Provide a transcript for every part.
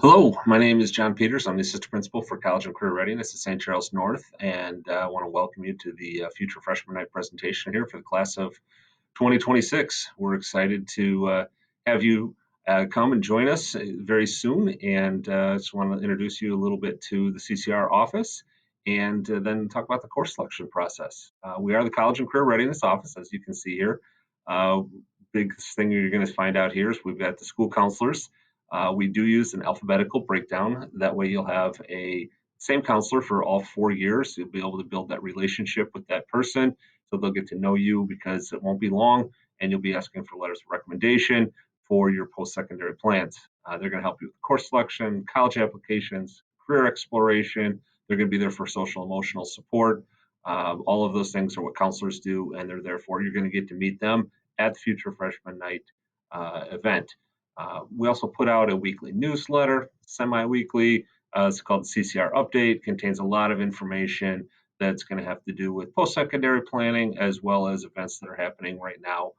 Hello, my name is John Peters. I'm the assistant principal for College and Career Readiness at St. Charles North, and I want to welcome you to the Future Freshman Night presentation here for the class of 2026. We're excited to have you come and join us very soon, and just want to introduce you a little bit to the CCR office and then talk about the course selection process. We are the College and Career Readiness office, as you can see here. Big thing you're going to find out here is we've got the school counselors. We do use an alphabetical breakdown. That way you'll have a same counselor for all 4 years. You'll be able to build that relationship with that person. So they'll get to know you because it won't be long and you'll be asking for letters of recommendation for your post-secondary plans. They're going to help you with course selection, college applications, career exploration. They're going to be there for social emotional support. All of those things are what counselors do, and they're there for. You're going to get to meet them at the Future Freshman Night event. We also put out a weekly newsletter, semi-weekly. It's called the CCR Update. Contains a lot of information that's going to have to do with post-secondary planning as well as events that are happening right now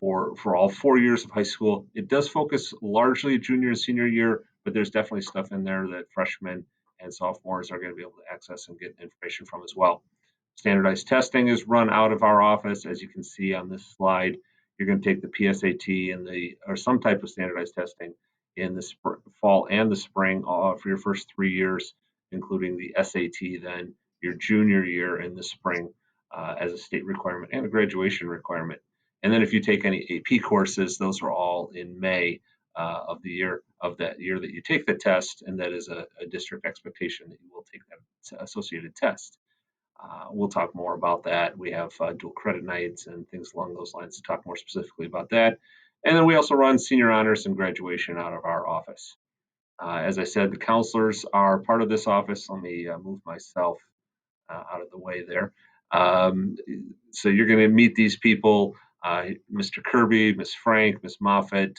for all 4 years of high school. It does focus largely junior and senior year, but there's definitely stuff in there that freshmen and sophomores are going to be able to access and get information from as well. Standardized testing is run out of our office, as you can see on this slide. You're going to take the PSAT or some type of standardized testing in the fall and the spring for your first 3 years, including the SAT then your junior year in the spring as a state requirement and a graduation requirement. And then if you take any AP courses, those are all in May of that year that you take the test, and that is a district expectation that you will take that associated test. We'll talk more about that. We have dual credit nights and things along those lines to talk more specifically about that. And then we also run senior honors and graduation out of our office. As I said, the counselors are part of this office. Let me move myself out of the way there. So you're going to meet these people, Mr. Kirby, Ms. Frank, Ms. Moffett.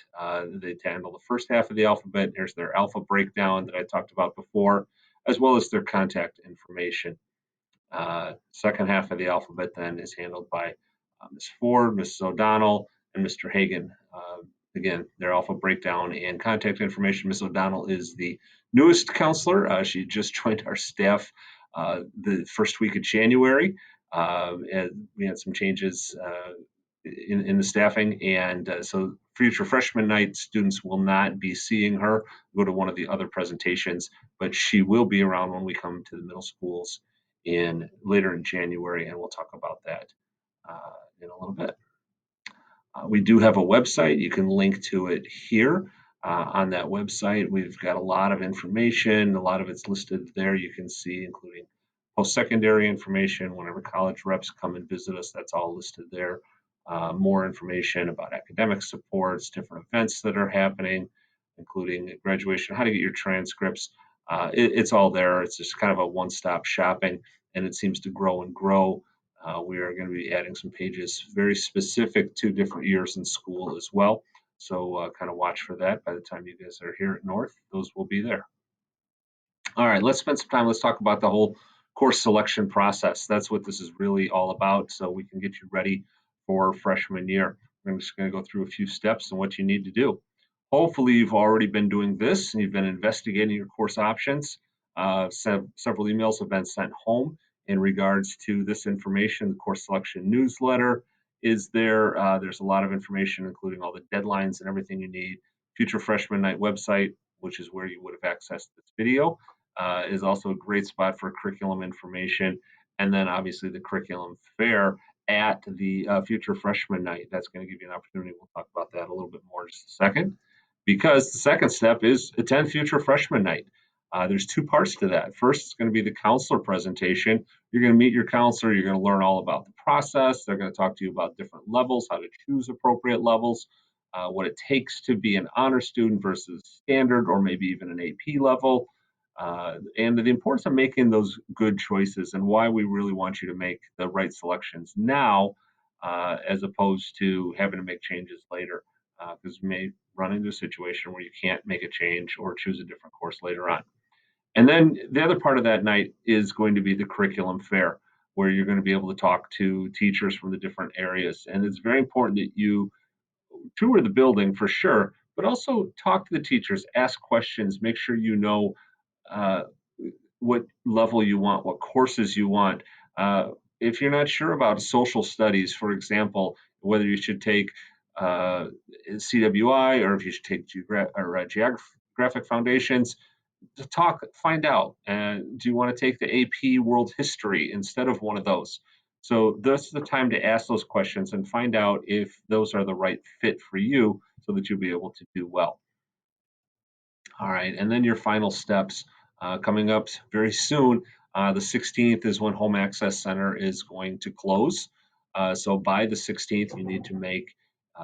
They handle the first half of the alphabet. Here's their alpha breakdown that I talked about before, as well as their contact information. Second half of the alphabet then is handled by Ms. Ford, Mrs. O'Donnell, and Mr. Hagan. Again, their alpha breakdown and contact information. Ms. O'Donnell is the newest counselor. She just joined our staff the first week of January. And we had some changes in the staffing, and so Future Freshman Night students will not be seeing her go to one of the other presentations, but she will be around when we come to the middle schools later in January, and we'll talk about that in a little bit. We do have a website. You can link to it here. On that website, we've got a lot of information. A lot of it's listed there. You can see, including post-secondary information. Whenever college reps come and visit us, that's all listed there. More information about academic supports, different events that are happening, including graduation, how to get your transcripts. It's all there. It's just kind of a one-stop shopping, and it seems to grow and grow. We are going to be adding some pages very specific to different years in school as well. So kind of watch for that. By the time you guys are here at North, those will be there. All right, let's spend some time. Let's talk about the whole course selection process. That's what this is really all about, so we can get you ready for freshman year. I'm just going to go through a few steps and what you need to do. Hopefully, you've already been doing this and you've been investigating your course options. Several emails have been sent home in regards to this information. The course selection newsletter is there. There's a lot of information, including all the deadlines and everything you need. Future Freshman Night website, which is where you would have accessed this video, is also a great spot for curriculum information. And then obviously the curriculum fair at the Future Freshman Night. That's going to give you an opportunity. We'll talk about that a little bit more in just a second, because the second step is attend Future Freshman Night. There's two parts to that. First, it's going to be the counselor presentation. You're going to meet your counselor. You're going to learn all about the process. They're going to talk to you about different levels, how to choose appropriate levels, what it takes to be an honor student versus standard or maybe even an AP level, and the importance of making those good choices and why we really want you to make the right selections now as opposed to having to make changes later, because you may run into a situation where you can't make a change or choose a different course later on. And then the other part of that night is going to be the curriculum fair, where you're going to be able to talk to teachers from the different areas. And it's very important that you tour the building for sure, but also talk to the teachers, ask questions, make sure you know uh, what level you want, what courses you want. Uh, if you're not sure about social studies, for example, whether you should take uh, CWI or if you should take geographic foundations, to talk, find out. And do you want to take the AP World History instead of one of those? So this is the time to ask those questions and find out if those are the right fit for you so that you'll be able to do well. All right, and then your final steps coming up very soon. The 16th is when Home Access Center is going to close. So by the 16th, you need to make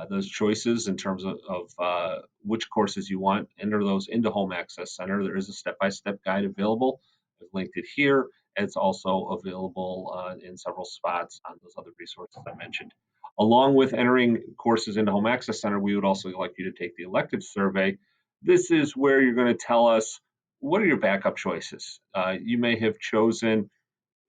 those choices in terms of which courses you want. Enter those into Home Access Center. There is a step-by-step guide available. I've linked it here. It's also available in several spots on those other resources I mentioned. Along with entering courses into Home Access Center, we would also like you to take the elective survey. This is where you're going to tell us what are your backup choices. You may have chosen,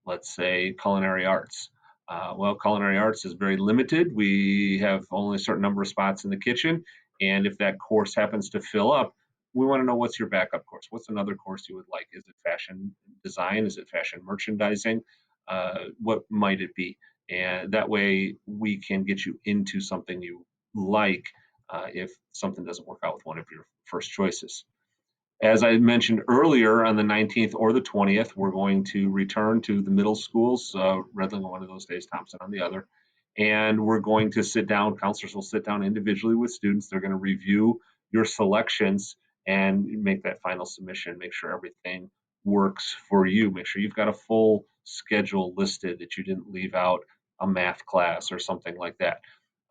let's say, culinary arts. Well, culinary arts is very limited. We have only a certain number of spots in the kitchen. And if that course happens to fill up, we want to know what's your backup course. What's another course you would like? Is it fashion design? Is it fashion merchandising? What might it be? And that way we can get you into something you like if something doesn't work out with one of your first choices. As I mentioned earlier, on the 19th or the 20th, we're going to return to the middle schools, Redland on one of those days, Thompson on the other. And we're going to sit down, counselors will sit down individually with students. They're going to review your selections and make that final submission, make sure everything works for you. Make sure you've got a full schedule listed, that you didn't leave out a math class or something like that.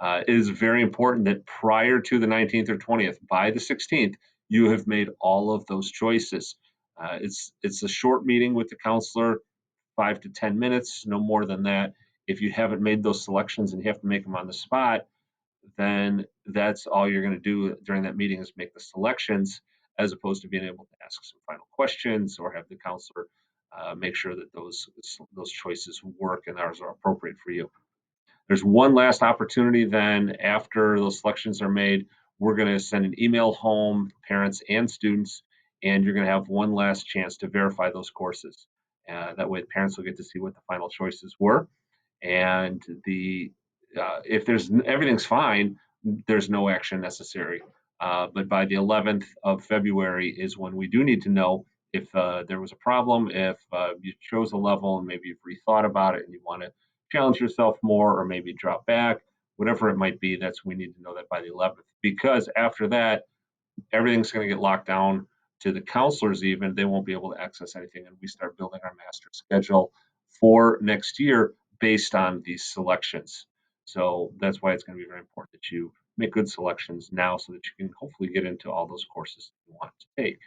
It is very important that prior to the 19th or 20th, by the 16th, you have made all of those choices. It's a short meeting with the counselor, 5 to 10 minutes, no more than that. If you haven't made those selections and you have to make them on the spot, then that's all you're going to do during that meeting is make the selections, as opposed to being able to ask some final questions or have the counselor make sure that those choices work and are appropriate for you. There's one last opportunity then after those selections are made. We're going to send an email home, parents and students, and you're going to have one last chance to verify those courses. That way, the parents will get to see what the final choices were. And the if there's everything's fine, there's no action necessary. But by the 11th of February is when we do need to know if there was a problem, if you chose a level and maybe you've rethought about it and you want to challenge yourself more or maybe drop back, whatever it might be. That's we need to know that by the 11th, because after that everything's going to get locked down to the counselors. Even they won't be able to access anything, and we start building our master schedule for next year based on these selections. So that's why it's going to be very important that you make good selections now so that you can hopefully get into all those courses you want to take.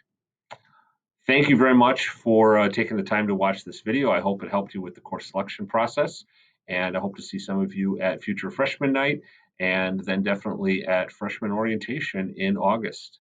Thank you very much for taking the time to watch this video. I hope it helped you with the course selection process, and I hope to see some of you at future freshman night and then definitely at freshman orientation in August.